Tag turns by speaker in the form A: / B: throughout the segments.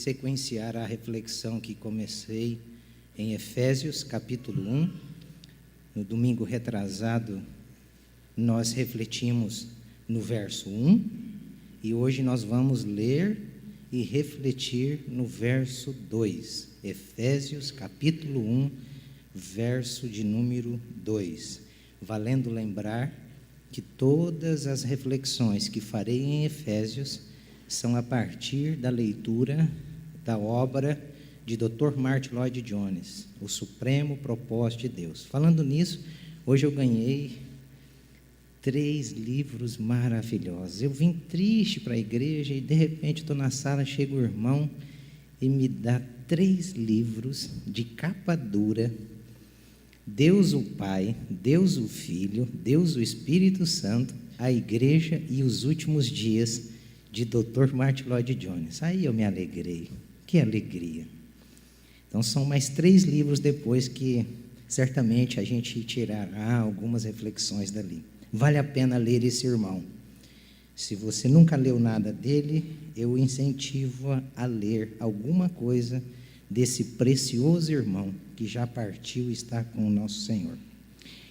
A: sequenciar a reflexão que comecei em Efésios, capítulo 1. No domingo retrasado, nós refletimos no verso 1, e hoje nós vamos ler e refletir no verso 2. Efésios, capítulo 1, verso de número 2. Valendo lembrar que todas as reflexões que farei em Efésios são a partir da leitura da obra de Dr. Martyn Lloyd-Jones, O Supremo Propósito de Deus. Falando nisso, hoje eu ganhei 3 livros maravilhosos. Eu vim triste para a igreja e de repente estou na sala, chega o irmão e me dá 3 livros de capa dura: Deus o Pai, Deus o Filho, Deus o Espírito Santo, a Igreja e os Últimos Dias, de Dr. Martyn Lloyd-Jones. Aí eu me alegrei. Que alegria! Então são mais 3 livros depois que certamente a gente tirará algumas reflexões dali. Vale a pena ler esse irmão. Se você nunca leu nada dele, eu incentivo a ler alguma coisa desse precioso irmão que já partiu e está com o nosso Senhor.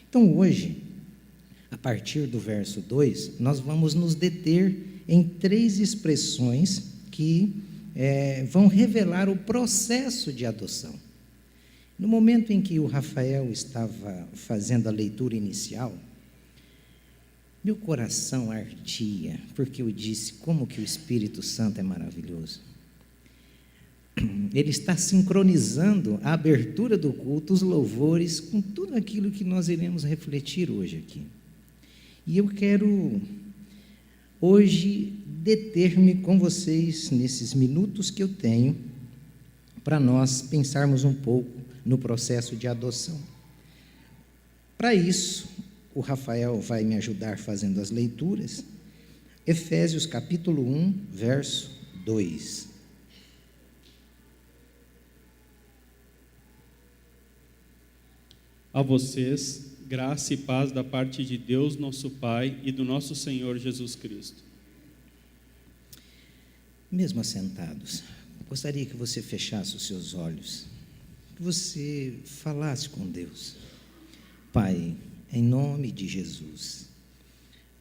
A: Então hoje, a partir do verso 2, nós vamos nos deter em 3 expressões que vão revelar o processo de adoção. No momento em que o Rafael estava fazendo a leitura inicial, meu coração ardia, porque eu disse, como que o Espírito Santo é maravilhoso. Ele está sincronizando a abertura do culto, os louvores, com tudo aquilo que nós iremos refletir hoje aqui. E eu quero hoje deter-me com vocês nesses minutos que eu tenho para nós pensarmos um pouco no processo de adoção. Para isso, o Rafael vai me ajudar fazendo as leituras. Efésios capítulo 1, verso 2.
B: A vocês, graça e paz da parte de Deus, nosso Pai, e do nosso Senhor Jesus Cristo.
A: Mesmo assentados, gostaria que você fechasse os seus olhos, que você falasse com Deus. Pai, em nome de Jesus,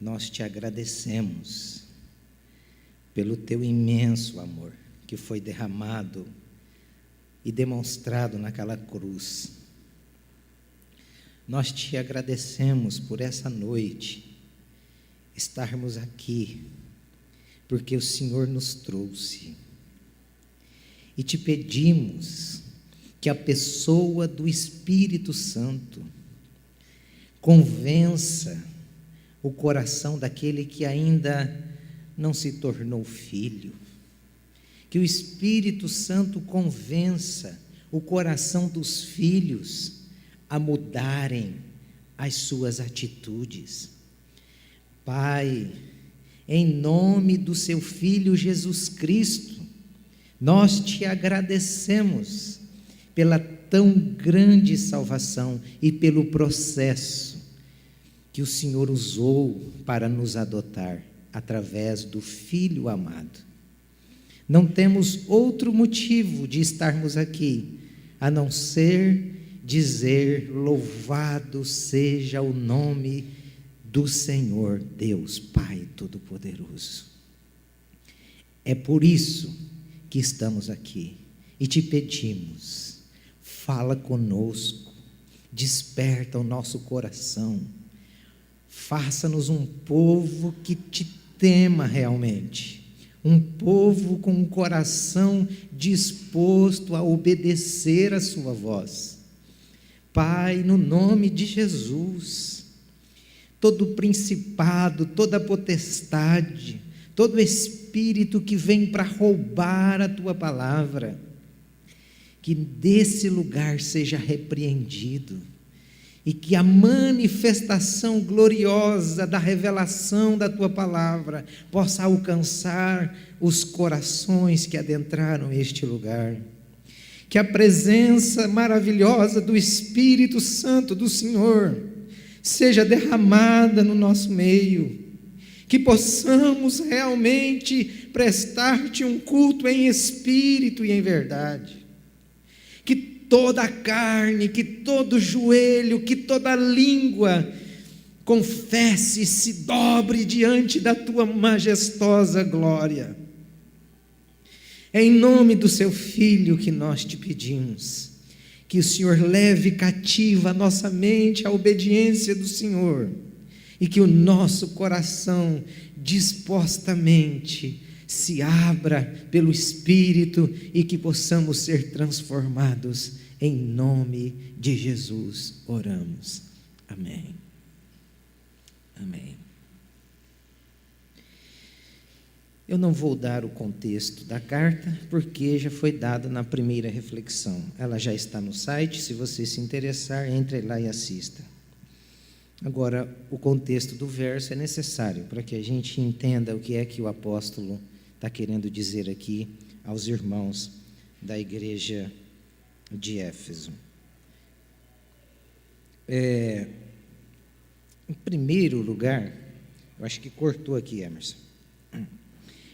A: nós te agradecemos pelo teu imenso amor que foi derramado e demonstrado naquela cruz. Nós te agradecemos por essa noite estarmos aqui, porque o Senhor nos trouxe. E te pedimos que a pessoa do Espírito Santo convença o coração daquele que ainda não se tornou filho. Que o Espírito Santo convença o coração dos filhos a mudarem as suas atitudes. Pai, em nome do seu Filho Jesus Cristo, nós te agradecemos pela tão grande salvação e pelo processo que o Senhor usou para nos adotar através do Filho amado. Não temos outro motivo de estarmos aqui, a não ser dizer: louvado seja o nome do Senhor Deus Pai Todo-Poderoso. É por isso que estamos aqui e te pedimos, fala conosco, desperta o nosso coração, faça-nos um povo que te tema realmente, um povo com um coração disposto a obedecer a sua voz. Pai, no nome de Jesus, todo principado, toda potestade, todo espírito que vem para roubar a tua palavra, que desse lugar seja repreendido, e que a manifestação gloriosa da revelação da tua palavra possa alcançar os corações que adentraram este lugar. Que a presença maravilhosa do Espírito Santo do Senhor seja derramada no nosso meio, que possamos realmente prestar-te um culto em espírito e em verdade, que toda a carne, que todo joelho, que toda língua confesse e se dobre diante da tua majestosa glória. É em nome do seu Filho que nós te pedimos, que o Senhor leve cativa a nossa mente à obediência do Senhor, e que o nosso coração dispostamente se abra pelo Espírito e que possamos ser transformados. Em nome de Jesus oramos. Amém. Amém. Eu não vou dar o contexto da carta, porque já foi dado na primeira reflexão. Ela já está no site, se você se interessar, entre lá e assista. Agora, o contexto do verso é necessário para que a gente entenda o que é que o apóstolo está querendo dizer aqui aos irmãos da igreja de Éfeso. Em primeiro lugar, eu acho que cortou aqui, Emerson. Em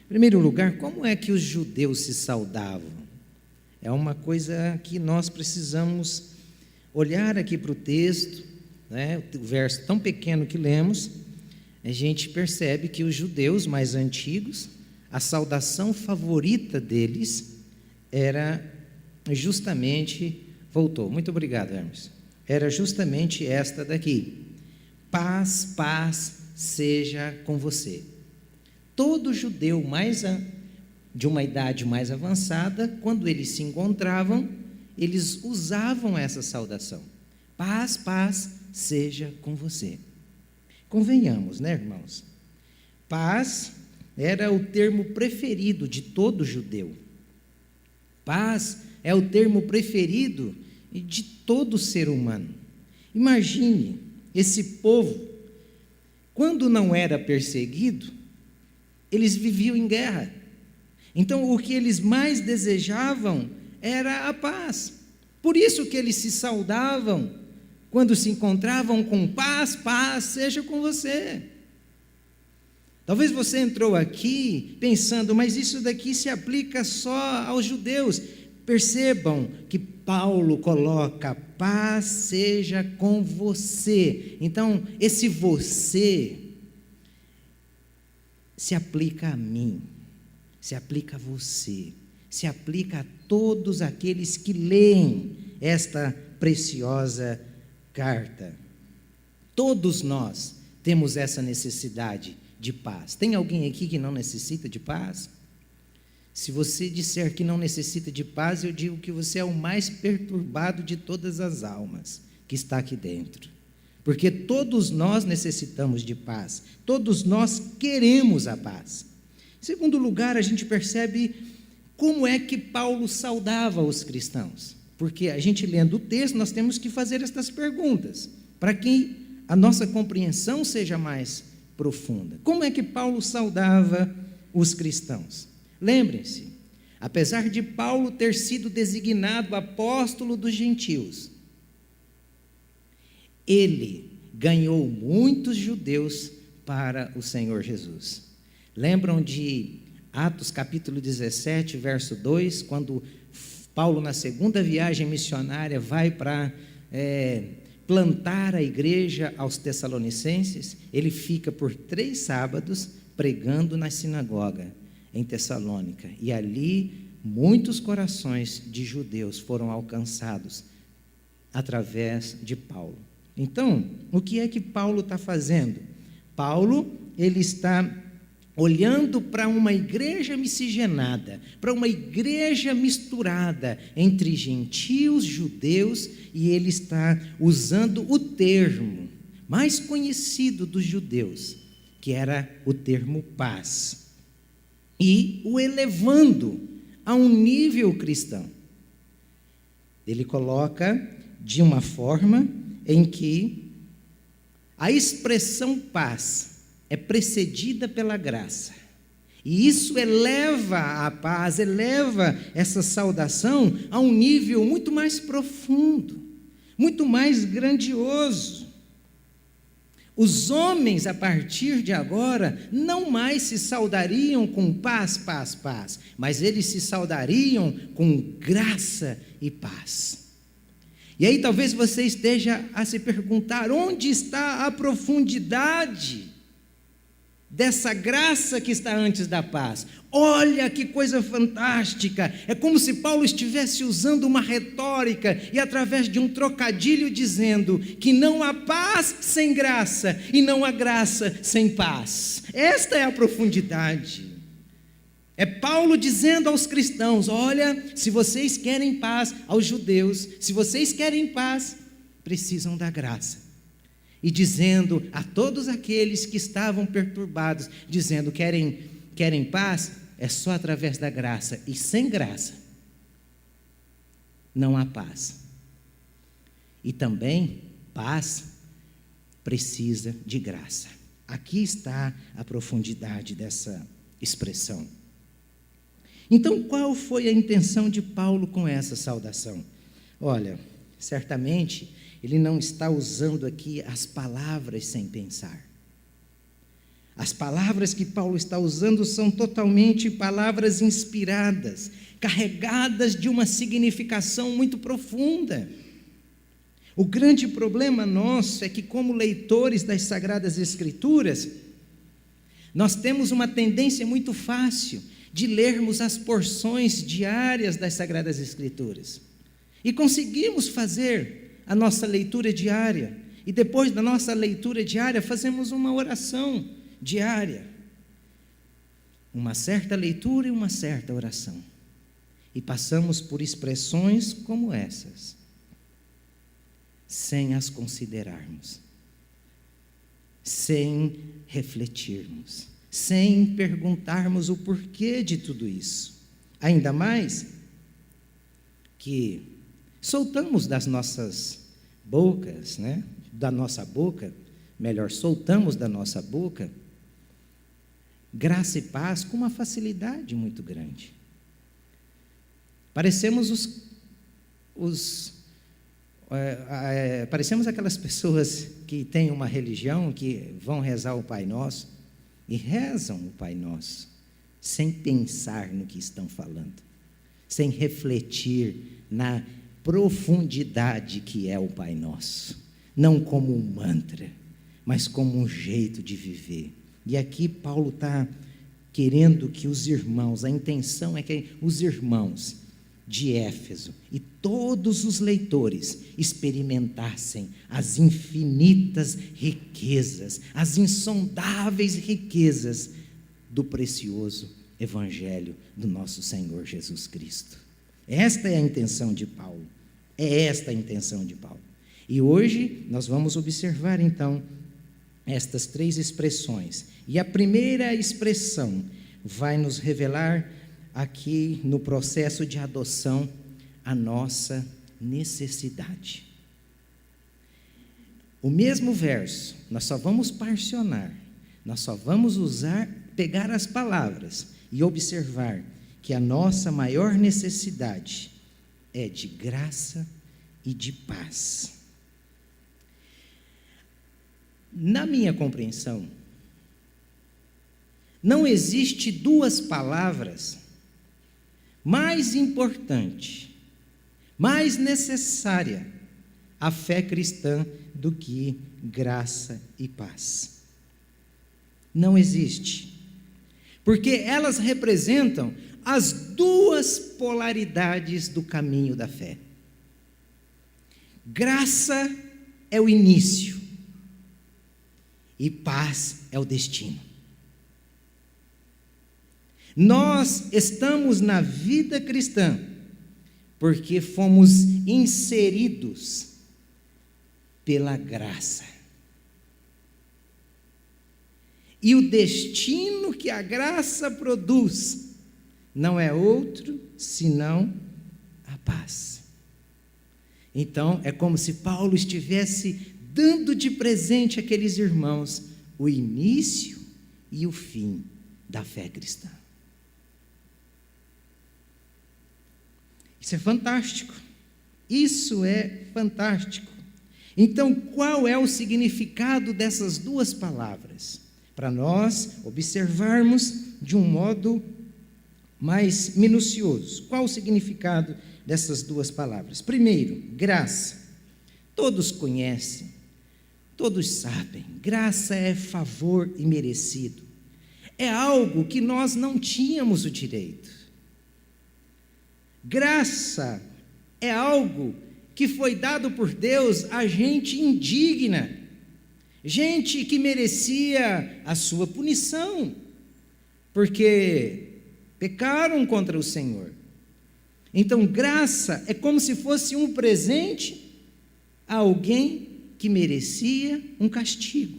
A: primeiro lugar, como é que os judeus se saudavam? É uma coisa que nós precisamos olhar aqui para o texto, né? O verso tão pequeno que lemos, a gente percebe que os judeus mais antigos, a saudação favorita deles era justamente, voltou, muito obrigado, Hermes, era justamente esta daqui: paz, paz seja com você. Todo judeu de uma idade mais avançada, quando eles se encontravam, eles usavam essa saudação: paz, paz seja com você. Convenhamos, né, irmãos? Paz era o termo preferido de todo judeu. Paz é o termo preferido de todo ser humano. Imagine esse povo, quando não era perseguido, eles viviam em guerra. Então, o que eles mais desejavam era a paz. Por isso que eles se saudavam quando se encontravam com paz, paz seja com você. Talvez você entrou aqui pensando, mas isso daqui se aplica só aos judeus. Percebam que Paulo coloca: paz seja com você. Então, esse você se aplica a mim, se aplica a você, se aplica a todos aqueles que leem esta preciosa carta. Todos nós temos essa necessidade de paz. Tem alguém aqui que não necessita de paz? Se você disser que não necessita de paz, eu digo que você é o mais perturbado de todas as almas que está aqui dentro. Porque todos nós necessitamos de paz. Todos nós queremos a paz. Em segundo lugar, a gente percebe como é que Paulo saudava os cristãos. Porque a gente lendo o texto, nós temos que fazer estas perguntas, para que a nossa compreensão seja mais profunda. Como é que Paulo saudava os cristãos? Lembrem-se, apesar de Paulo ter sido designado apóstolo dos gentios, ele ganhou muitos judeus para o Senhor Jesus. Lembram de Atos capítulo 17, verso 2, quando Paulo, na segunda viagem missionária, vai para plantar a igreja aos Tessalonicenses? Ele fica por 3 sábados pregando na sinagoga em Tessalônica, e ali muitos corações de judeus foram alcançados através de Paulo. Então, o que é que Paulo está fazendo? Paulo, ele está olhando para uma igreja miscigenada, para uma igreja misturada entre gentios, judeus, e ele está usando o termo mais conhecido dos judeus, que era o termo paz, e o elevando a um nível cristão. Ele coloca de uma forma em que a expressão paz é precedida pela graça. E isso eleva a paz, eleva essa saudação a um nível muito mais profundo, muito mais grandioso. Os homens, a partir de agora, não mais se saudariam com paz, paz, paz, mas eles se saudariam com graça e paz. E aí talvez você esteja a se perguntar: onde está a profundidade dessa graça que está antes da paz? Olha que coisa fantástica! É como se Paulo estivesse usando uma retórica e através de um trocadilho dizendo que não há paz sem graça e não há graça sem paz. Esta é a profundidade. É Paulo dizendo aos cristãos: olha, se vocês querem paz, aos judeus, se vocês querem paz, precisam da graça. E dizendo a todos aqueles que estavam perturbados, dizendo: querem paz? É só através da graça, e sem graça não há paz. E também paz precisa de graça. Aqui está a profundidade dessa expressão. Então, qual foi a intenção de Paulo com essa saudação? Olha, certamente ele não está usando aqui as palavras sem pensar. As palavras que Paulo está usando são totalmente palavras inspiradas, carregadas de uma significação muito profunda. O grande problema nosso é que, como leitores das Sagradas Escrituras, nós temos uma tendência muito fácil de lermos as porções diárias das Sagradas Escrituras. E conseguimos fazer a nossa leitura diária. E depois da nossa leitura diária, fazemos uma oração diária. Uma certa leitura e uma certa oração. E passamos por expressões como essas, sem as considerarmos, sem refletirmos, sem perguntarmos o porquê de tudo isso. Ainda mais que soltamos das nossas bocas, soltamos da nossa boca graça e paz com uma facilidade muito grande. Parecemos parecemos aquelas pessoas que têm uma religião, que vão rezar o Pai Nosso, e rezam o Pai Nosso, sem pensar no que estão falando, sem refletir na profundidade que é o Pai Nosso, não como um mantra, mas como um jeito de viver. E aqui Paulo está querendo que os irmãos, a intenção é que os irmãos de Éfeso e todos os leitores experimentassem as infinitas riquezas, as insondáveis riquezas do precioso Evangelho do nosso Senhor Jesus Cristo. Esta é a intenção de Paulo. É esta a intenção de Paulo. E hoje nós vamos observar então estas três expressões. E a primeira expressão vai nos revelar aqui no processo de adoção a nossa necessidade. O mesmo verso, nós só vamos parcionar, nós só vamos pegar as palavras e observar que a nossa maior necessidade é de graça e de paz. Na minha compreensão, não existe duas palavras mais importante, mais necessária à fé cristã do que graça e paz. Não existe, porque elas representam as duas polaridades do caminho da fé. Graça é o início e paz é o destino. Nós estamos na vida cristã porque fomos inseridos pela graça. E o destino que a graça produz não é outro senão a paz. Então, é como se Paulo estivesse dando de presente àqueles irmãos o início e o fim da fé cristã. Isso é fantástico. Isso é fantástico. Então, qual é o significado dessas duas palavras? Para nós observarmos de um modo mais minucioso. Qual o significado dessas duas palavras? Primeiro, graça. Todos conhecem, todos sabem, graça é favor imerecido. É algo que nós não tínhamos o direito. Graça é algo que foi dado por Deus a gente indigna, gente que merecia a sua punição, porque pecaram contra o Senhor. Então, graça é como se fosse um presente a alguém que merecia um castigo.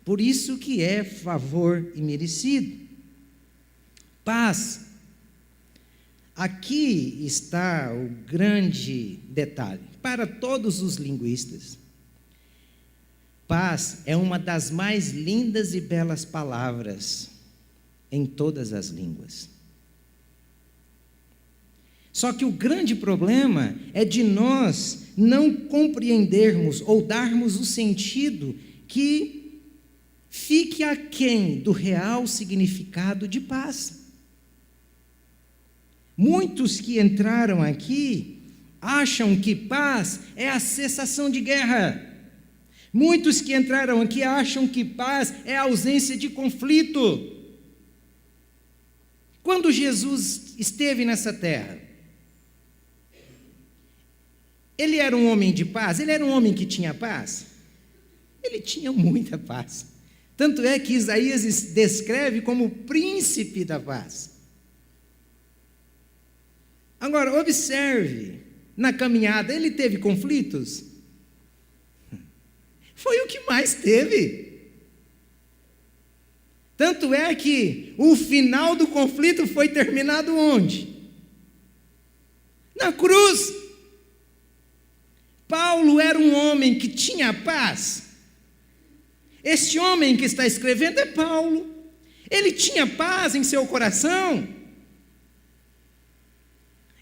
A: Por isso que é favor imerecido. Paz. Aqui está o grande detalhe. Para todos os linguistas, paz é uma das mais lindas e belas palavras em todas as línguas. Só que o grande problema é de nós não compreendermos ou darmos o sentido que fique aquém do real significado de paz. Muitos que entraram aqui acham que paz é a cessação de guerra. Muitos que entraram aqui acham que paz é a ausência de conflito. Quando Jesus esteve nessa terra, ele era um homem de paz? Ele era um homem que tinha paz? Ele tinha muita paz. Tanto é que Isaías descreve como o príncipe da paz. Agora, observe, na caminhada, ele teve conflitos? Foi o que mais teve. Tanto é que o final do conflito foi terminado onde? Na cruz. Paulo era um homem que tinha paz. Este homem que está escrevendo é Paulo. Ele tinha paz em seu coração?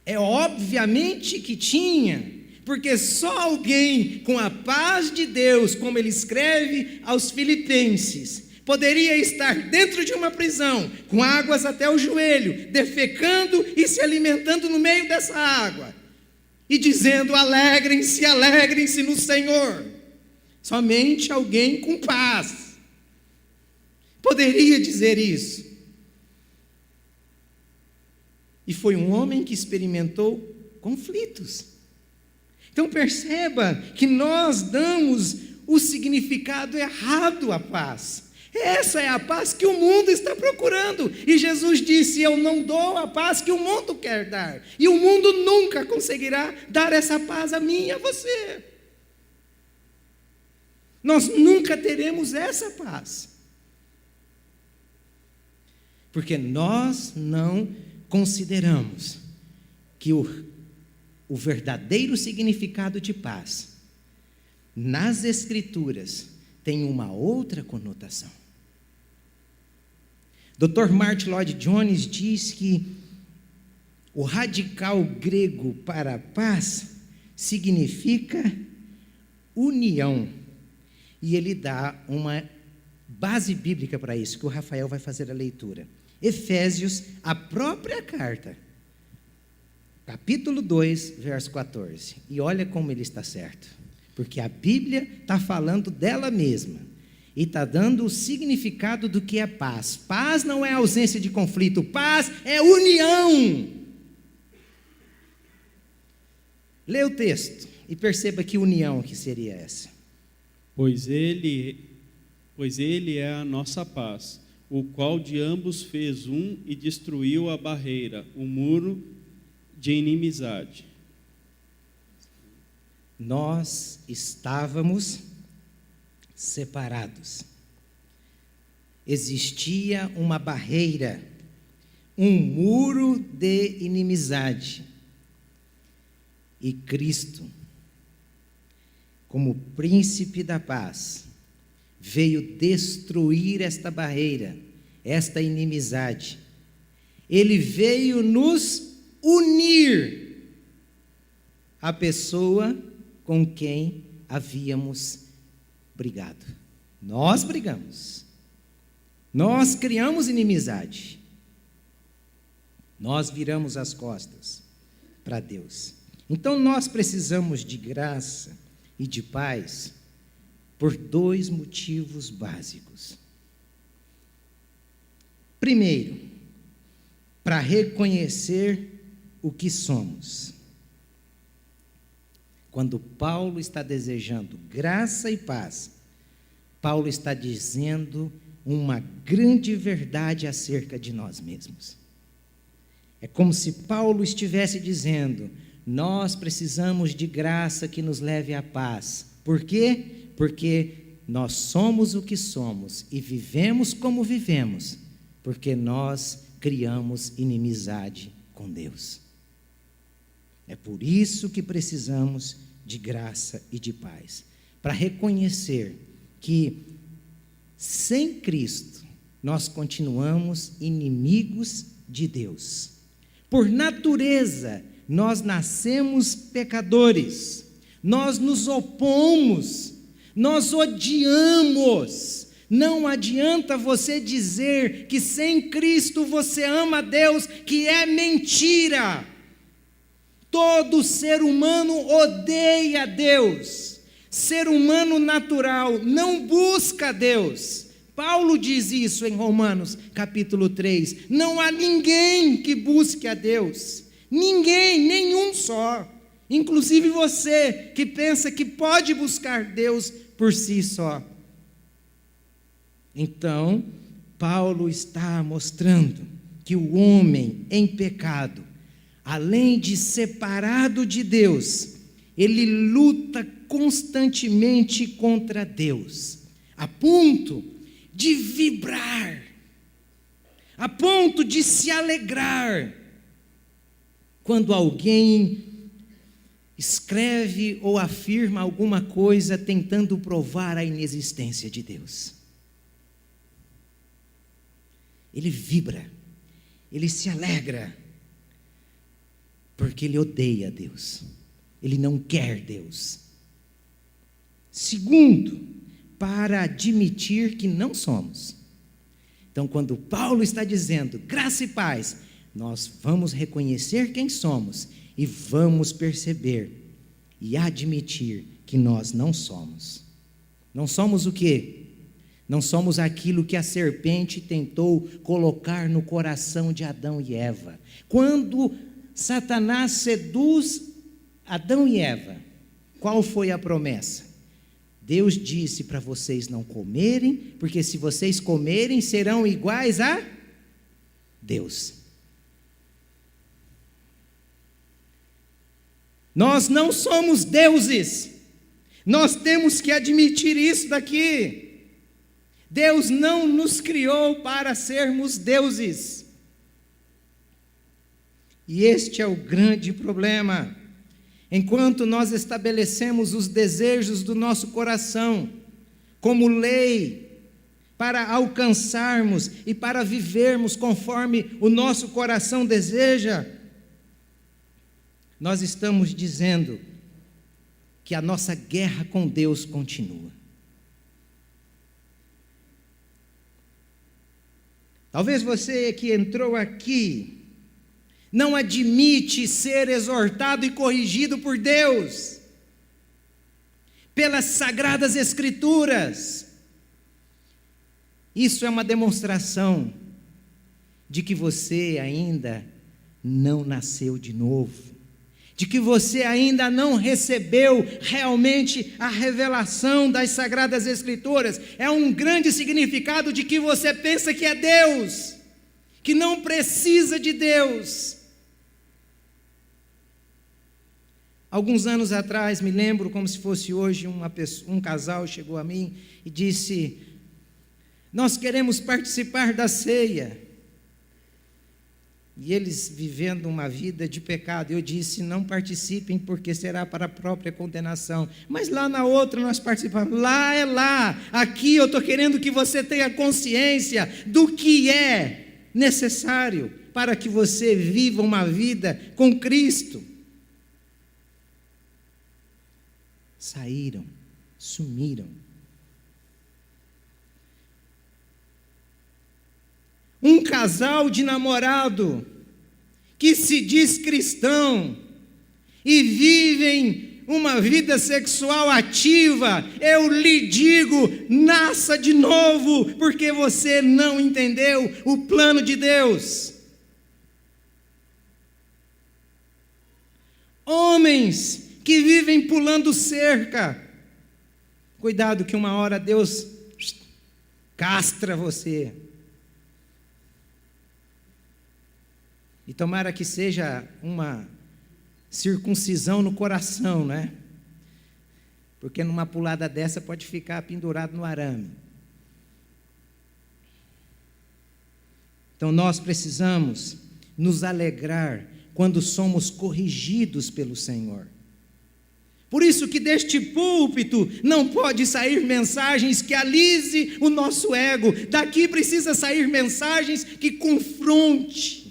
A: É obviamente que tinha, porque só alguém com a paz de Deus, como ele escreve aos Filipenses, poderia estar dentro de uma prisão, com águas até o joelho, defecando e se alimentando no meio dessa água, e dizendo: alegrem-se, alegrem-se no Senhor. Somente alguém com paz poderia dizer isso. E foi um homem que experimentou conflitos. Então perceba que nós damos o significado errado à paz. Essa é a paz que o mundo está procurando. E Jesus disse: eu não dou a paz que o mundo quer dar. E o mundo nunca conseguirá dar essa paz a mim e a você. Nós nunca teremos essa paz. Porque nós não consideramos que o verdadeiro significado de paz nas Escrituras tem uma outra conotação. Dr. Martin Lloyd Jones diz que o radical grego para paz significa união. E ele dá uma base bíblica para isso, que o Rafael vai fazer a leitura. Efésios, a própria carta, capítulo 2, verso 14. E olha como ele está certo. Porque a Bíblia está falando dela mesma. E está dando o significado do que é paz. Paz não é ausência de conflito. Paz é união. Lê o texto e perceba que união que seria essa.
B: Pois ele é a nossa paz, o qual de ambos fez um e destruiu a barreira, o muro de inimizade.
A: Nós estávamos separados. Existia uma barreira, um muro de inimizade. E Cristo, como príncipe da paz, veio destruir esta barreira, esta inimizade. Ele veio nos unir à pessoa com quem havíamos brigado. Nós brigamos. Nós criamos inimizade. Nós viramos as costas para Deus. Então nós precisamos de graça e de paz por 2 motivos básicos. Primeiro, para reconhecer o que somos. Quando Paulo está desejando graça e paz, Paulo está dizendo uma grande verdade acerca de nós mesmos. É como se Paulo estivesse dizendo: nós precisamos de graça que nos leve à paz. Por quê? Porque nós somos o que somos e vivemos como vivemos, porque nós criamos inimizade com Deus. É por isso que precisamos de graça e de paz, para reconhecer que sem Cristo nós continuamos inimigos de Deus. Por natureza, nós nascemos pecadores, nós nos opomos, nós odiamos. Não adianta você dizer que sem Cristo você ama a Deus, que é mentira. Todo ser humano odeia Deus. Ser humano natural não busca Deus. Paulo diz isso em Romanos capítulo 3. Não há ninguém que busque a Deus. Ninguém, nenhum só. Inclusive você que pensa que pode buscar Deus por si só. Então, Paulo está mostrando que o homem em pecado, além de separado de Deus, ele luta constantemente contra Deus, a ponto de vibrar, a ponto de se alegrar, quando alguém escreve ou afirma alguma coisa tentando provar a inexistência de Deus. Ele vibra, ele se alegra, porque ele odeia Deus, ele não quer Deus. Segundo, para admitir que não somos. Então, quando Paulo está dizendo graça e paz, nós vamos reconhecer quem somos e vamos perceber e admitir que nós não somos. Não somos o quê? Não somos aquilo que a serpente tentou colocar no coração de Adão e Eva. Quando Satanás seduz Adão e Eva, qual foi a promessa? Deus disse para vocês não comerem, porque se vocês comerem, serão iguais a Deus. Nós não somos deuses. Nós temos que admitir isso daqui. Deus não nos criou para sermos deuses. E este é o grande problema. Enquanto nós estabelecemos os desejos do nosso coração como lei para alcançarmos e para vivermos conforme o nosso coração deseja, nós estamos dizendo que a nossa guerra com Deus continua. Talvez você que entrou aqui não admite ser exortado e corrigido por Deus, pelas Sagradas Escrituras. Isso é uma demonstração de que você ainda não nasceu de novo, de que você ainda não recebeu realmente a revelação das Sagradas Escrituras. É um grande significado de que você pensa que é Deus, que não precisa de Deus. Alguns anos atrás, me lembro como se fosse hoje, um casal chegou a mim e disse: nós queremos participar da ceia. E eles vivendo uma vida de pecado. Eu disse: não participem, porque será para a própria condenação. Mas lá na outra nós participamos. Lá é lá. Aqui eu estou querendo que você tenha consciência do que é necessário para que você viva uma vida com Cristo. Saíram sumiram. Um casal de namorado que se diz cristão e vivem uma vida sexual ativa, eu lhe digo, nasça de novo, porque você não entendeu o plano de Deus. Homens que vivem pulando cerca, cuidado que uma hora Deus castra você. E tomara que seja uma circuncisão no coração, né? Porque numa pulada dessa pode ficar pendurado no arame. Então nós precisamos nos alegrar quando somos corrigidos pelo Senhor. Por isso que deste púlpito não pode sair mensagens que alise o nosso ego. Daqui precisa sair mensagens que confronte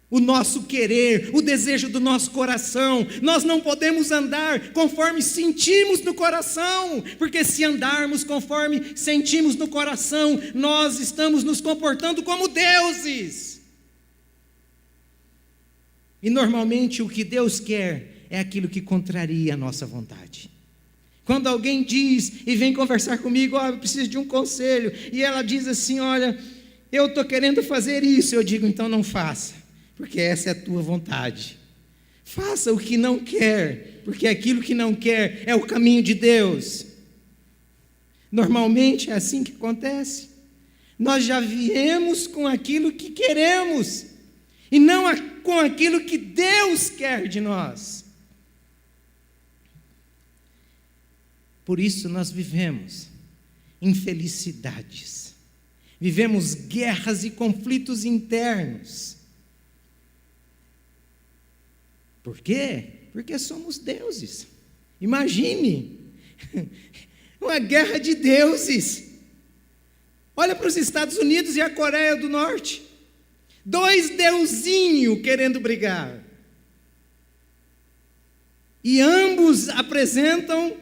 A: o nosso querer, o desejo do nosso coração. Nós não podemos andar conforme sentimos no coração, porque se andarmos conforme sentimos no coração, nós estamos nos comportando como deuses. E normalmente o que Deus quer é aquilo que contraria a nossa vontade. Quando alguém diz e vem conversar comigo, eu preciso de um conselho, e ela diz assim, olha, eu estou querendo fazer isso, eu digo, então não faça, porque essa é a tua vontade. Faça o que não quer, porque aquilo que não quer é o caminho de Deus. Normalmente é assim que acontece. Nós já viemos com aquilo que queremos, e não com aquilo que Deus quer de nós. Por isso nós vivemos infelicidades, vivemos guerras e conflitos internos. Por quê? Porque somos deuses. Imagine, uma guerra de deuses. Olha para os Estados Unidos e a Coreia do Norte. 2 deusinhos querendo brigar. E ambos apresentam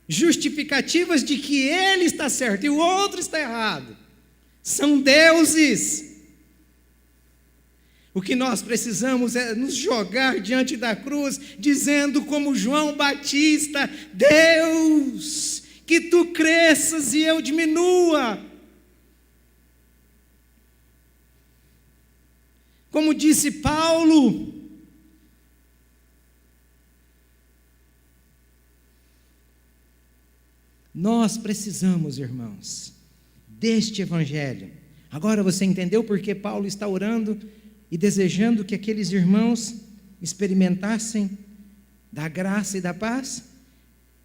A: justificativas de que ele está certo e o outro está errado. São deuses. O que nós precisamos é nos jogar diante da cruz, dizendo como João Batista, Deus, que tu cresças e eu diminua. Como disse Paulo, nós precisamos, irmãos, deste evangelho. Agora você entendeu por que Paulo está orando e desejando que aqueles irmãos experimentassem da graça e da paz?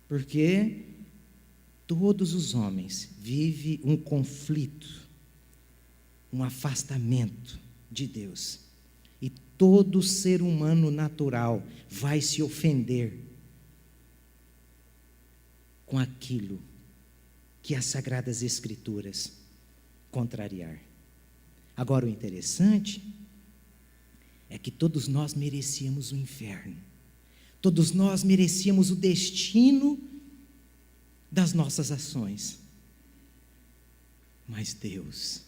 A: Porque todos os homens vivem um conflito, um afastamento de Deus. E todo ser humano natural vai se ofender com aquilo que as Sagradas Escrituras contrariar. Agora o interessante é que todos nós merecíamos o inferno. Todos nós merecíamos o destino das nossas ações. Mas Deus,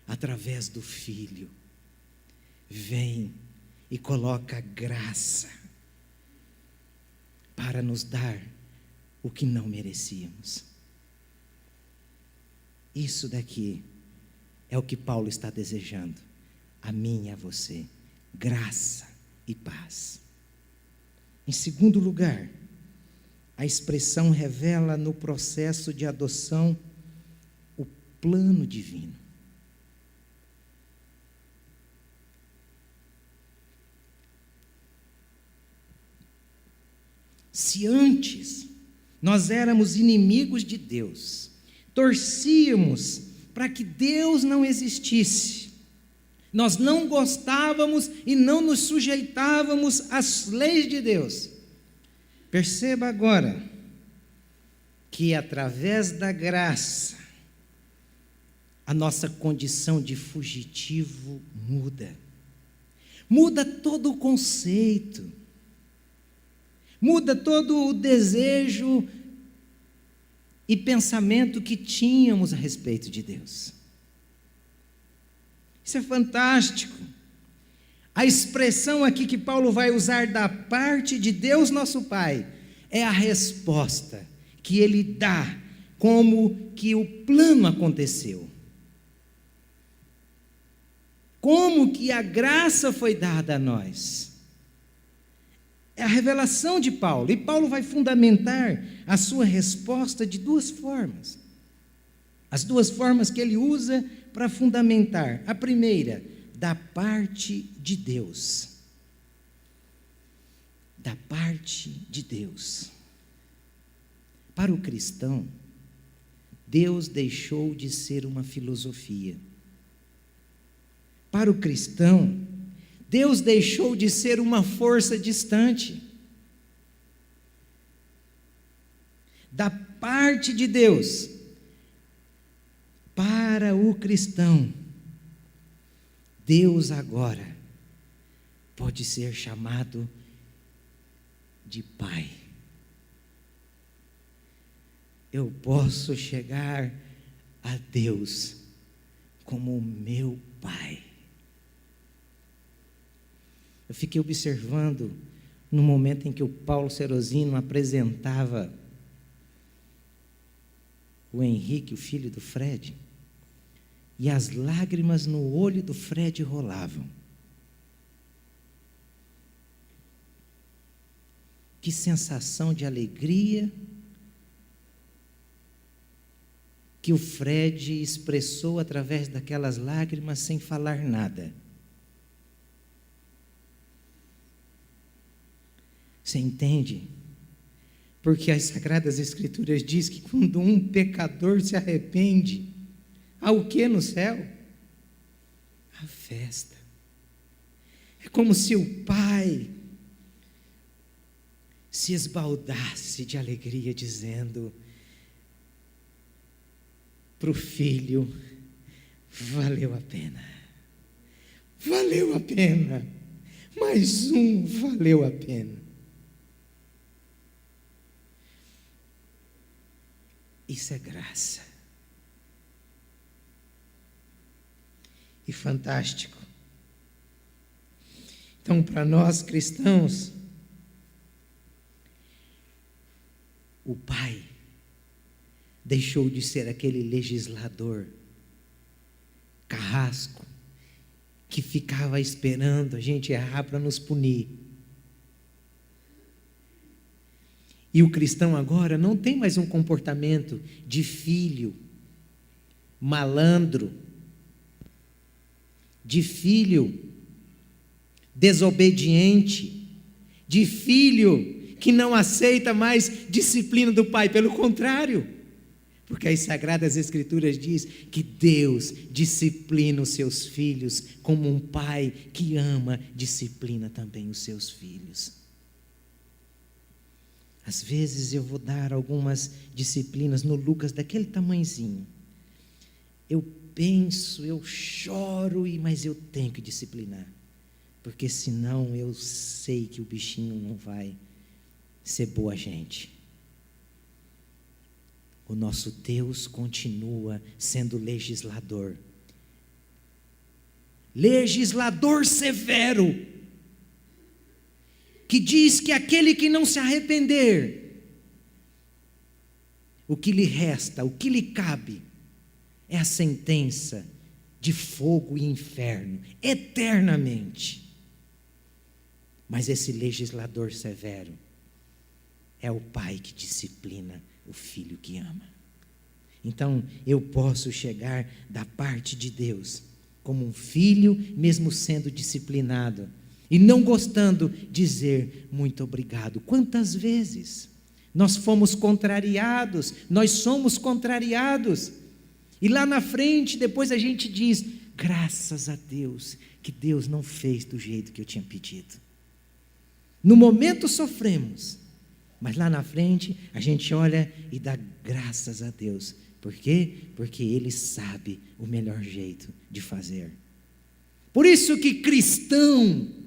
A: através do Filho, vem e coloca graça para nos dar o que não merecíamos. Isso daqui é o que Paulo está desejando a mim e a você, graça e paz. Em segundo lugar, a expressão revela no processo de adoção o plano divino. Se antes nós éramos inimigos de Deus, torcíamos para que Deus não existisse, nós não gostávamos e não nos sujeitávamos às leis de Deus. Perceba agora que através da graça, a nossa condição de fugitivo muda. Muda todo o conceito. Muda todo o desejo e pensamento que tínhamos a respeito de Deus. Isso é fantástico. A expressão aqui que Paulo vai usar da parte de Deus nosso Pai é a resposta que ele dá como que o plano aconteceu. Como que a graça foi dada a nós. É a revelação de Paulo. E Paulo vai fundamentar a sua resposta de duas formas. As duas formas que ele usa para fundamentar. A primeira, da parte de Deus. Da parte de Deus. Para o cristão, Deus deixou de ser uma filosofia. Para o cristão, Deus deixou de ser uma força distante. Da parte de Deus, para o cristão, Deus agora pode ser chamado de Pai. Eu posso chegar a Deus como o meu Pai. Eu fiquei observando no momento em que o Paulo Serosino apresentava o Henrique, o filho do Fred, e as lágrimas no olho do Fred rolavam. Que sensação de alegria que o Fred expressou através daquelas lágrimas sem falar nada. Você entende? Porque as Sagradas Escrituras diz que quando um pecador se arrepende, há o que no céu? A festa. É como se o pai se esbaldasse de alegria, dizendo para o filho: valeu a pena, valeu a pena, mais um valeu a pena. Isso é graça. E fantástico. Então, para nós cristãos, o Pai deixou de ser aquele legislador carrasco que ficava esperando a gente errar para nos punir. E o cristão agora não tem mais um comportamento de filho malandro, de filho desobediente, de filho que não aceita mais disciplina do pai. Pelo contrário, porque as Sagradas Escrituras diz que Deus disciplina os seus filhos como um pai que ama, disciplina também os seus filhos. Às vezes eu vou dar algumas disciplinas no Lucas daquele tamanhozinho. Eu penso, eu choro, mas eu tenho que disciplinar. Porque senão eu sei que o bichinho não vai ser boa gente. O nosso Deus continua sendo legislador. Legislador severo. Que diz que aquele que não se arrepender, o que lhe resta, o que lhe cabe, é a sentença de fogo e inferno, eternamente. Mas esse legislador severo é o pai que disciplina o filho que ama. Então, eu posso chegar da parte de Deus como um filho, mesmo sendo disciplinado, e não gostando, dizer muito obrigado. Quantas vezes nós fomos contrariados, nós somos contrariados, e lá na frente, depois a gente diz, graças a Deus, que Deus não fez do jeito que eu tinha pedido. No momento sofremos, mas lá na frente a gente olha e dá graças a Deus. Por quê? Porque Ele sabe o melhor jeito de fazer. Por isso que cristão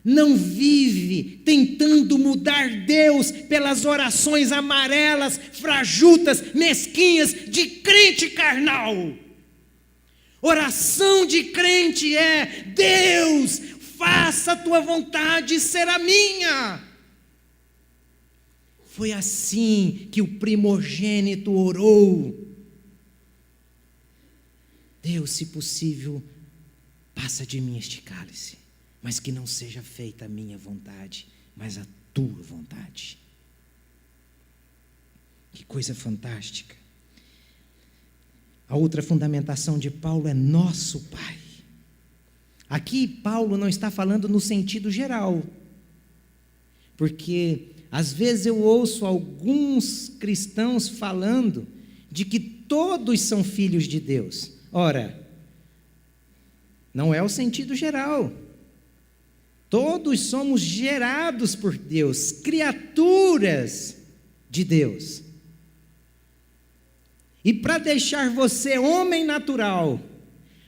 A: não vive tentando mudar Deus pelas orações amarelas, frajutas, mesquinhas de crente carnal. Oração de crente é: Deus, faça a tua vontade ser a minha. Foi assim que o primogênito orou: Deus, se possível, passa de mim este cálice, mas que não seja feita a minha vontade, mas a tua vontade. Que coisa fantástica. A outra fundamentação de Paulo é nosso Pai. Aqui Paulo não está falando no sentido geral, porque às vezes eu ouço alguns cristãos falando de que todos são filhos de Deus. Ora, não é o sentido geral. Todos somos gerados por Deus, criaturas de Deus. E para deixar você homem natural,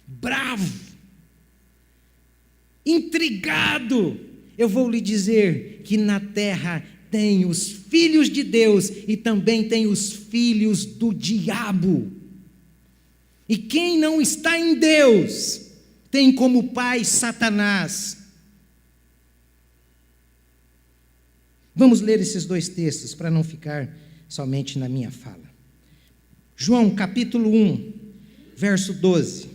A: bravo, intrigado, eu vou lhe dizer que na terra tem os filhos de Deus e também tem os filhos do diabo. E quem não está em Deus tem como pai Satanás. Vamos ler esses dois textos para não ficar somente na minha fala. João capítulo 1, verso 12.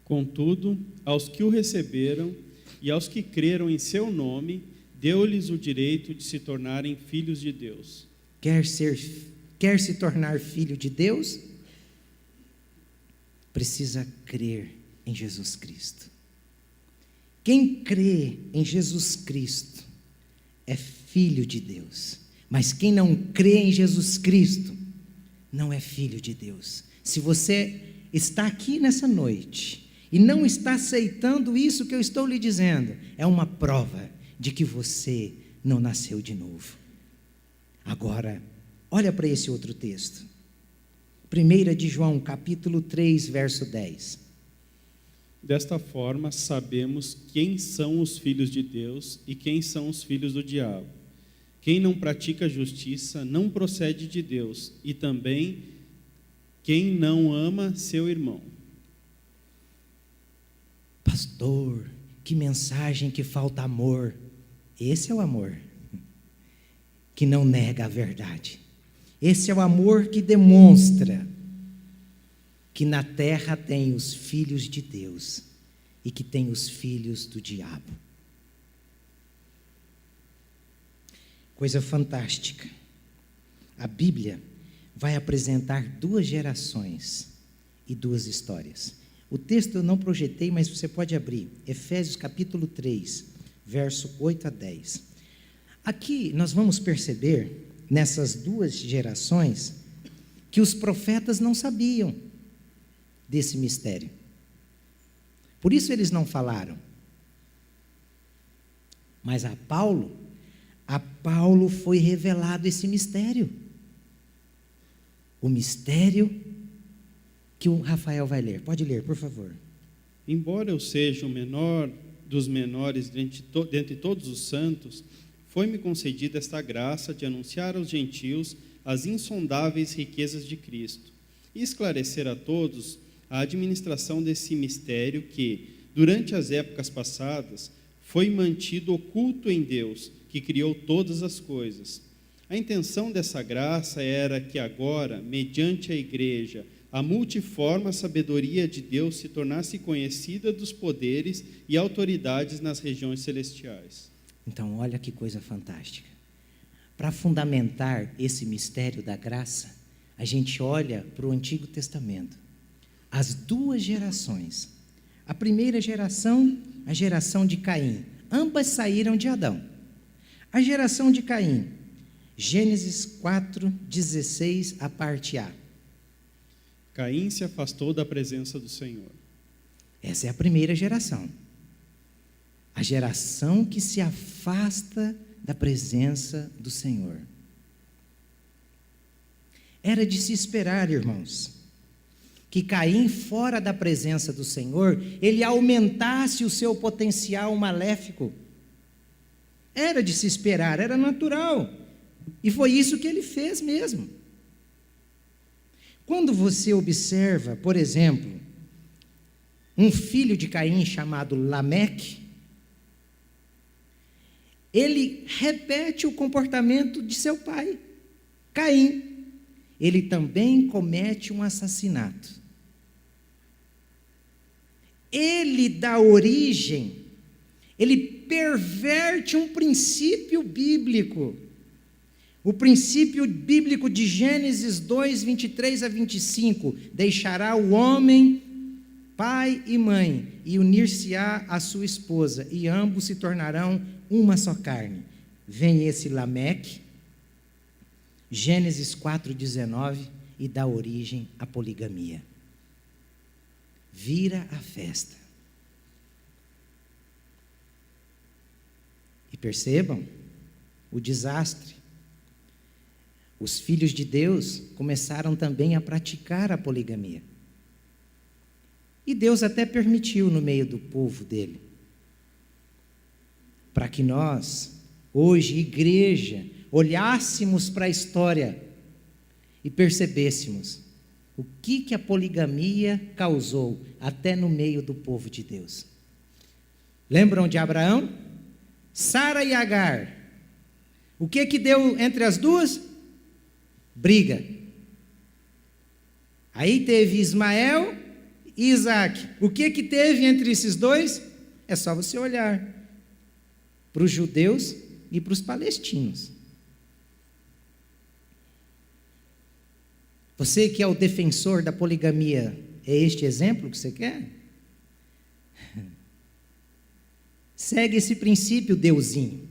B: Contudo, aos que o receberam e aos que creram em seu nome, deu-lhes o direito de se tornarem filhos de Deus.
A: Quer se tornar filho de Deus? Precisa crer em Jesus Cristo. Quem crê em Jesus Cristo é filho de Deus. Mas quem não crê em Jesus Cristo não é filho de Deus. Se você está aqui nessa noite e não está aceitando isso que eu estou lhe dizendo, é uma prova de que você não nasceu de novo. Agora, olha para esse outro texto. 1 de João, capítulo 3, verso 10.
B: Desta forma, sabemos quem são os filhos de Deus e quem são os filhos do diabo. Quem não pratica justiça não procede de Deus, e também quem não ama seu irmão.
A: Pastor, que mensagem que falta amor. Esse é o amor que não nega a verdade. Esse é o amor que demonstra que na terra tem os filhos de Deus e que tem os filhos do diabo. Coisa fantástica. A Bíblia vai apresentar duas gerações e duas histórias. O texto eu não projetei, mas você pode abrir. Efésios capítulo 3, verso 8 a 10. Aqui nós vamos perceber, nessas duas gerações, que os profetas não sabiam desse mistério. Por isso eles não falaram. Mas a Paulo foi revelado esse mistério. O mistério que o Rafael vai ler. Pode ler, por favor.
B: Embora eu seja o menor dos menores dentre todos os santos, foi-me concedida esta graça de anunciar aos gentios as insondáveis riquezas de Cristo e esclarecer a todos a administração desse mistério que, durante as épocas passadas, foi mantido oculto em Deus, que criou todas as coisas. A intenção dessa graça era que agora, mediante a igreja, a multiforme sabedoria de Deus se tornasse conhecida dos poderes e autoridades nas regiões celestiais.
A: Então, olha que coisa fantástica. Para fundamentar esse mistério da graça, a gente olha para o Antigo Testamento. As duas gerações. A primeira geração, a geração de Caim. Ambas saíram de Adão. A geração de Caim, Gênesis 4:16, a parte A.
B: Caim se afastou da presença do Senhor.
A: Essa é a primeira geração. A geração que se afasta da presença do Senhor. Era de se esperar, irmãos, que Caim, fora da presença do Senhor, ele aumentasse o seu potencial maléfico. Era de se esperar, era natural. E foi isso que ele fez mesmo. Quando você observa, por exemplo, um filho de Caim chamado Lameque, ele repete o comportamento de seu pai, Caim. Ele também comete um assassinato. Ele dá origem, ele perverte um princípio bíblico. O princípio bíblico de Gênesis 2, 23 a 25. Deixará o homem pai e mãe, e unir-se-á a sua esposa, e ambos se tornarão uma só carne. Vem esse Lameque, Gênesis 4,19, e dá origem à poligamia. Vira a festa. E percebam o desastre. Os filhos de Deus começaram também a praticar a poligamia. E Deus até permitiu no meio do povo dele. Para que nós, hoje, igreja, olhássemos para a história e percebêssemos o que a poligamia causou até no meio do povo de Deus. Lembram de Abraão? Sara e Agar. O que deu entre as duas? Briga. Aí teve Ismael e Isaac. O que teve entre esses dois? É só você olhar para os judeus e para os palestinos. Você que é o defensor da poligamia, é este exemplo que você quer? Segue esse princípio, Deusinho.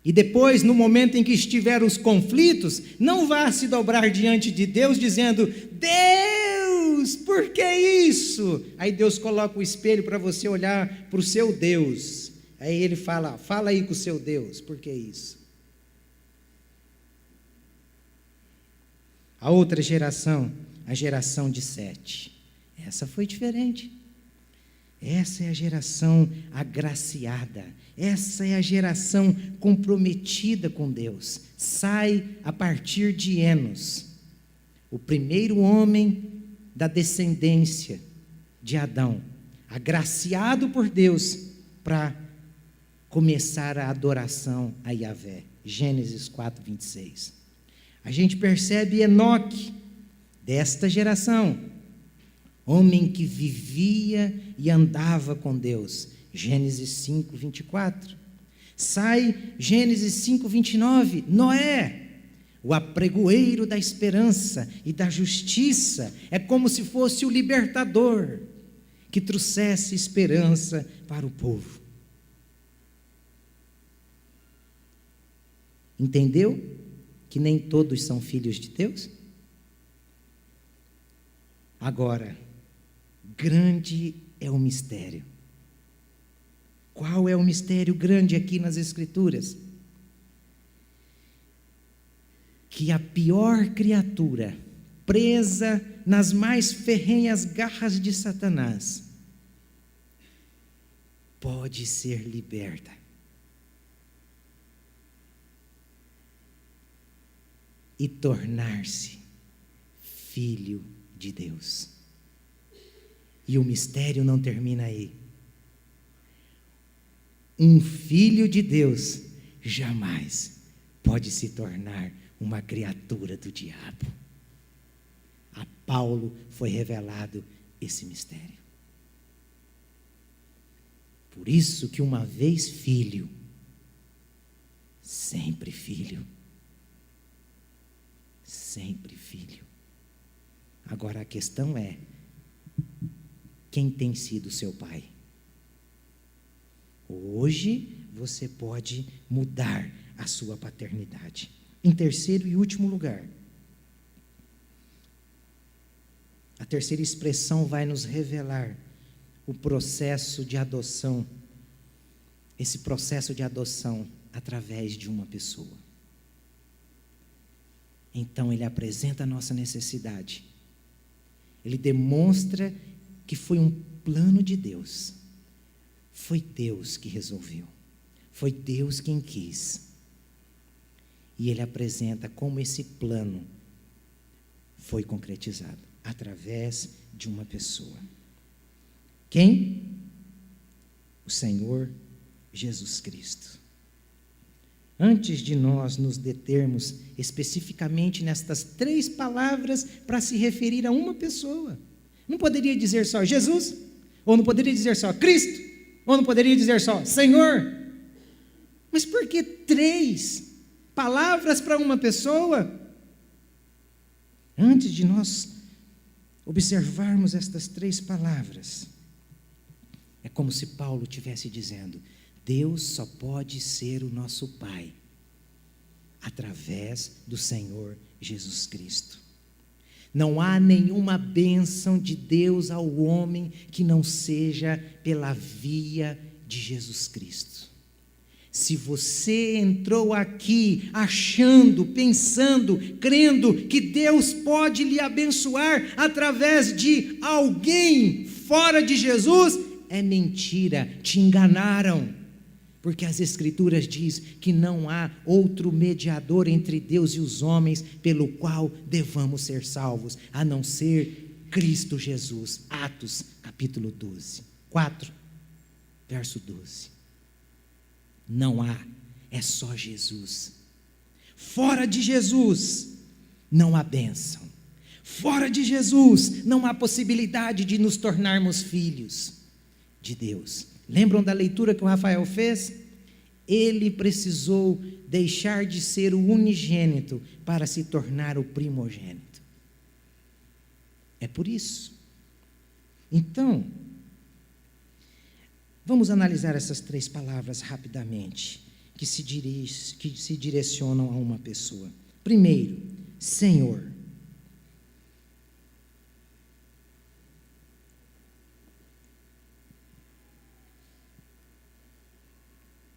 A: E depois, no momento em que estiver os conflitos, não vá se dobrar diante de Deus dizendo: Deus, por que isso? Aí Deus coloca o espelho para você olhar para o seu Deus. Aí ele fala aí com o seu Deus, por que isso? A outra geração, a geração de Sete. Essa foi diferente. Essa é a geração agraciada. Essa é a geração comprometida com Deus. Sai a partir de Enos, o primeiro homem da descendência de Adão, agraciado por Deus para começar a adoração a Yahvé. Gênesis 4, 26. A gente percebe Enoque, desta geração, homem que vivia e andava com Deus. Gênesis 5, 24. Sai Gênesis 5, 29. Noé, o apregoeiro da esperança e da justiça, é como se fosse o libertador que trouxesse esperança para o povo. Entendeu que nem todos são filhos de Deus? Agora, grande é o mistério. Qual é o mistério grande aqui nas Escrituras? Que a pior criatura, presa nas mais ferrenhas garras de Satanás, pode ser liberta. E tornar-se filho de Deus. E o mistério não termina aí. Um filho de Deus jamais pode se tornar uma criatura do diabo. A Paulo foi revelado esse mistério. Por isso que uma vez filho, sempre filho. Sempre filho. Agora a questão é: quem tem sido seu pai? Hoje você pode mudar a sua paternidade. Em terceiro e último lugar, a terceira expressão vai nos revelar o processo de adoção. Esse processo de adoção através de uma pessoa. Então ele apresenta a nossa necessidade. ele demonstra que foi um plano de Deus. Foi Deus que resolveu. Foi Deus quem quis. E ele apresenta como esse plano foi concretizado através de uma pessoa. Quem? O Senhor Jesus Cristo. Antes de nós nos determos especificamente nestas 3 palavras para se referir a uma pessoa, não poderia dizer só Jesus, ou não poderia dizer só Cristo, ou não poderia dizer só Senhor. Mas por que 3 palavras para uma pessoa? Antes de nós observarmos estas 3 palavras, é como se Paulo estivesse dizendo: Deus só pode ser o nosso Pai através do Senhor Jesus Cristo. Não há nenhuma bênção de Deus ao homem que não seja pela via de Jesus Cristo. Se você entrou aqui achando, pensando, crendo que Deus pode lhe abençoar através de alguém fora de Jesus, é mentira, te enganaram. Porque as Escrituras diz que não há outro mediador entre Deus e os homens pelo qual devamos ser salvos, a não ser Cristo Jesus. Atos, capítulo 4, verso 12. Não há, é só Jesus. Fora de Jesus, não há bênção. Fora de Jesus, não há possibilidade de nos tornarmos filhos de Deus. Lembram da leitura que o Rafael fez? Ele precisou deixar de ser o unigênito para se tornar o primogênito. É por isso. Então, vamos analisar essas 3 palavras rapidamente, que se direcionam a uma pessoa. Primeiro, Senhor.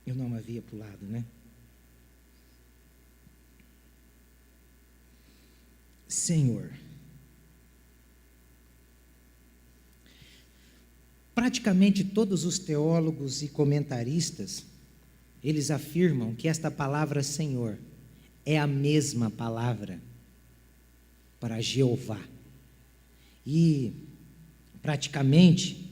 A: Eu não havia pulado, né? Senhor. Praticamente todos os teólogos e comentaristas, eles afirmam que esta palavra Senhor é a mesma palavra para Jeová. E, praticamente,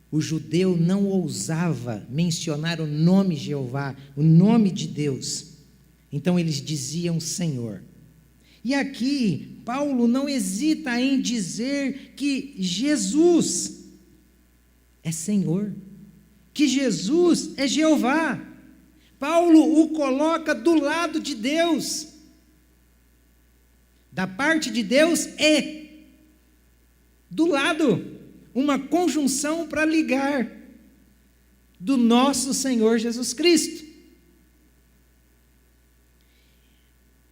A: o judeu não ousava mencionar o nome Jeová, o nome de Deus. Então eles diziam Senhor. E aqui, Paulo não hesita em dizer que Jesus é Senhor, que Jesus é Jeová. Paulo o coloca do lado de Deus. Da parte de Deus é do lado. Uma conjunção para ligar do nosso Senhor Jesus Cristo.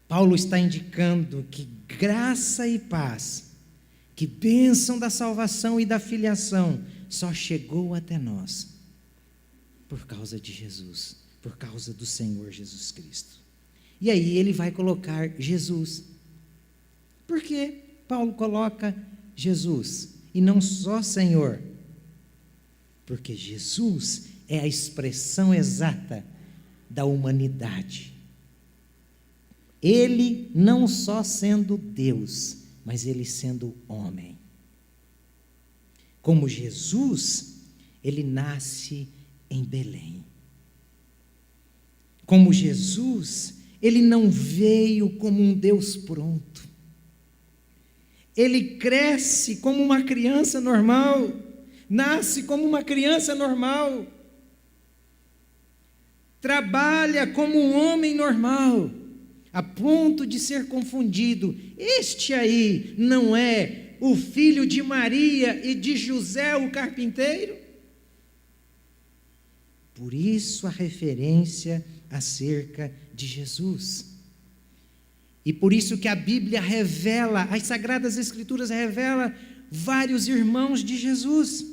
A: Paulo está indicando que graça e paz, que bênção da salvação e da filiação, só chegou até nós por causa de Jesus, por causa do Senhor Jesus Cristo. E aí ele vai colocar Jesus. Por que Paulo coloca Jesus e não só Senhor? Porque Jesus é a expressão exata da humanidade. Ele não só sendo Deus, mas ele sendo homem. Como Jesus, ele nasce em Belém. Como Jesus, ele não veio como um Deus pronto. Ele cresce como uma criança normal, nasce como uma criança normal, trabalha como um homem normal, a ponto de ser confundido. Este aí não é o filho de Maria e de José o carpinteiro? Por isso a referência acerca de Jesus. E por isso que a Bíblia revela, as Sagradas Escrituras revelam vários irmãos de Jesus.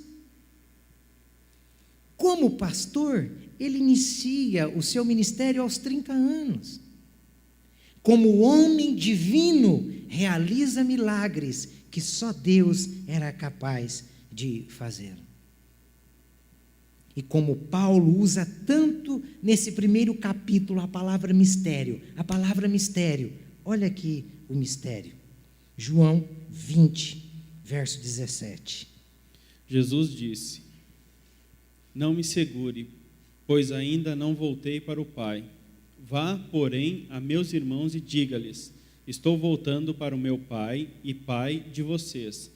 A: Como pastor, ele inicia o seu ministério aos 30 anos. Como homem divino, realiza milagres que só Deus era capaz de fazer. E como Paulo usa tanto nesse primeiro capítulo a palavra mistério, olha aqui o mistério. João 20, verso 17.
B: Jesus disse: Não me segure, pois ainda não voltei para o Pai. Vá, porém, a meus irmãos e diga-lhes: Estou voltando para o meu Pai e Pai de vocês,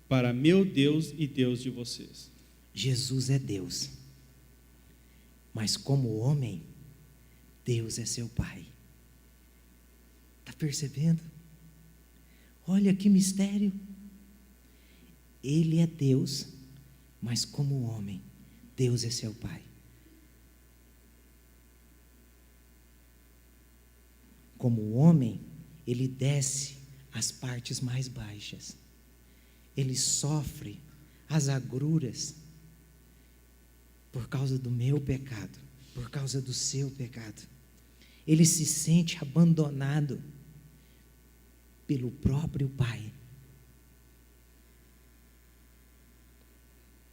B: para meu Deus e Deus de vocês.
A: Jesus é Deus, mas como homem, Deus é seu Pai. Está percebendo? Olha que mistério. Ele é Deus, mas como homem, Deus é seu Pai. Como homem, ele desce às partes mais baixas. Ele sofre as agruras por causa do meu pecado, por causa do seu pecado. Ele se sente abandonado pelo próprio Pai.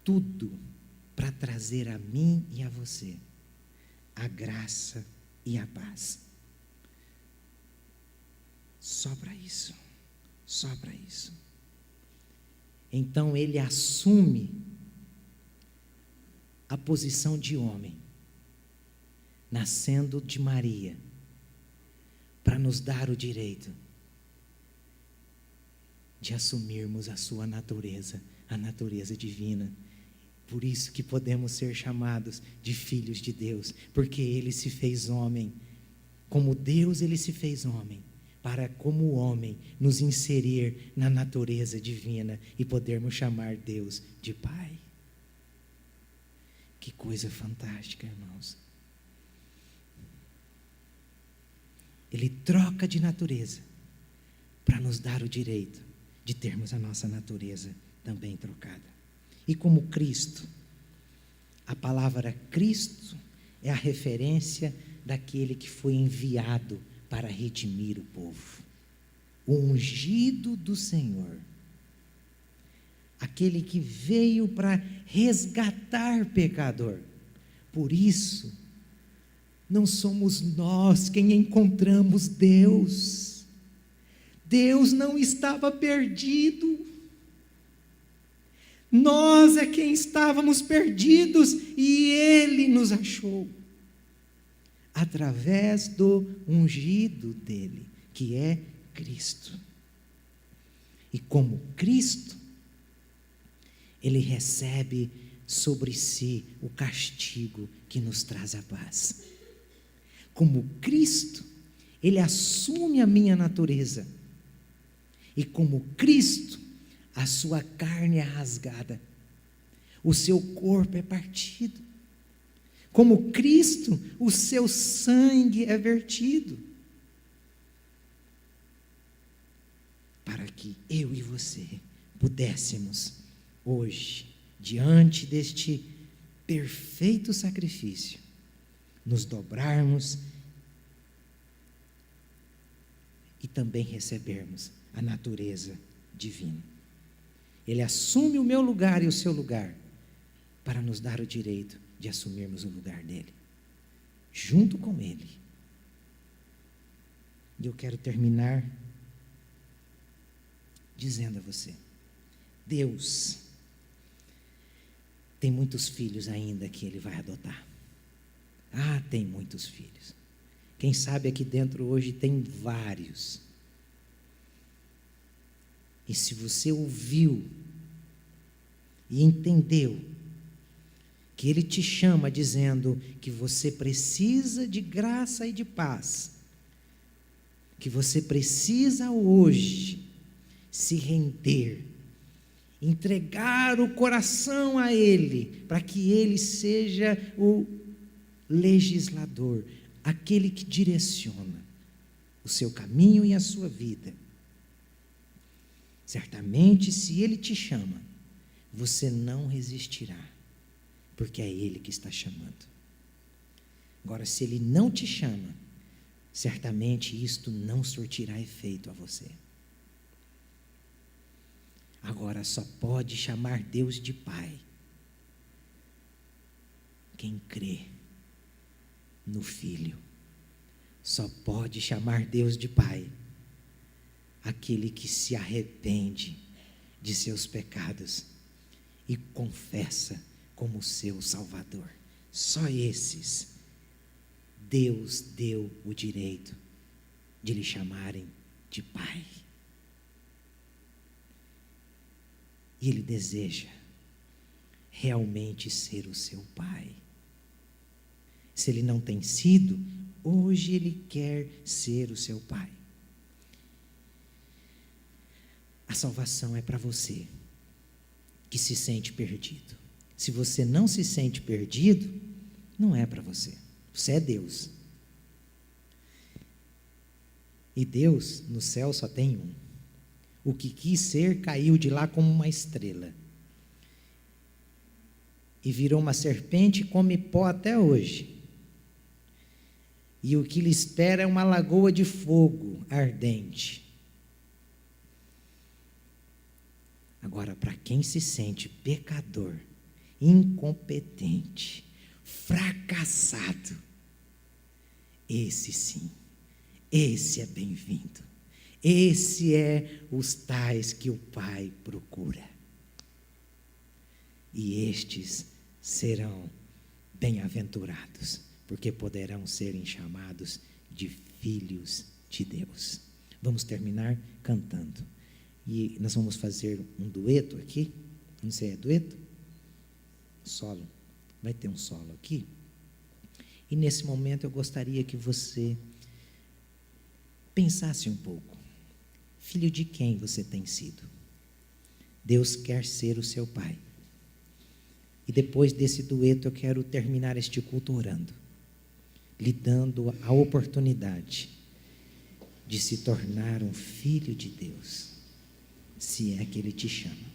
A: Tudo para trazer a mim e a você a graça e a paz. Só para isso. Só para isso. Então ele assume a posição de homem, nascendo de Maria, para nos dar o direito de assumirmos a sua natureza, a natureza divina. Por isso que podemos ser chamados de filhos de Deus, porque ele se fez homem. Como Deus, ele se fez homem, para como homem nos inserir na natureza divina e podermos chamar Deus de Pai. Que coisa fantástica, irmãos. Ele troca de natureza para nos dar o direito de termos a nossa natureza também trocada. E como Cristo, a palavra Cristo é a referência daquele que foi enviado para redimir o povo. O ungido do Senhor. Aquele que veio para resgatar pecador. Por isso, não somos nós quem encontramos Deus. Deus não estava perdido. Nós é quem estávamos perdidos e Ele nos achou. Através do ungido dele, que é Cristo. E como Cristo, ele recebe sobre si o castigo que nos traz a paz. Como Cristo, ele assume a minha natureza. E como Cristo, a sua carne é rasgada, o seu corpo é partido. Como Cristo, o seu sangue é vertido. Para que eu e você pudéssemos hoje, diante deste perfeito sacrifício, nos dobrarmos e também recebermos a natureza divina. Ele assume o meu lugar e o seu lugar para nos dar o direito de assumirmos o lugar dele, junto com ele. E eu quero terminar dizendo a você, Deus tem muitos filhos ainda que ele vai adotar. Ah, tem muitos filhos. Quem sabe aqui dentro hoje tem vários. E se você ouviu e entendeu que ele te chama dizendo que você precisa de graça e de paz, que você precisa hoje se render, entregar o coração a ele, para que ele seja o legislador, aquele que direciona o seu caminho e a sua vida. Certamente, se ele te chama, você não resistirá, porque é ele que está chamando. Agora, se ele não te chama, certamente isto não surtirá efeito a você. Agora só pode chamar Deus de Pai quem crê no Filho. Só pode chamar Deus de Pai aquele que se arrepende de seus pecados e confessa como seu Salvador. Só esses Deus deu o direito de lhe chamarem de Pai. E Ele deseja realmente ser o seu Pai. Se Ele não tem sido, hoje Ele quer ser o seu Pai. A salvação é para você que se sente perdido. Se você não se sente perdido, não é para você. Você é Deus. E Deus no céu só tem um. O que quis ser caiu de lá como uma estrela. E virou uma serpente e come pó até hoje. E o que lhe espera é uma lagoa de fogo ardente. Agora, para quem se sente pecador, incompetente, fracassado, esse sim, esse é bem-vindo. Esse é os tais que o Pai procura. E estes serão bem-aventurados, porque poderão serem chamados de filhos de Deus. Vamos terminar cantando. E nós vamos fazer um dueto aqui. Não sei, é dueto? Solo. Vai ter um solo aqui. E nesse momento eu gostaria que você pensasse um pouco. Filho de quem você tem sido? Deus quer ser o seu Pai. E depois desse dueto eu quero terminar este culto orando, lhe dando a oportunidade de se tornar um filho de Deus, se é que Ele te chama.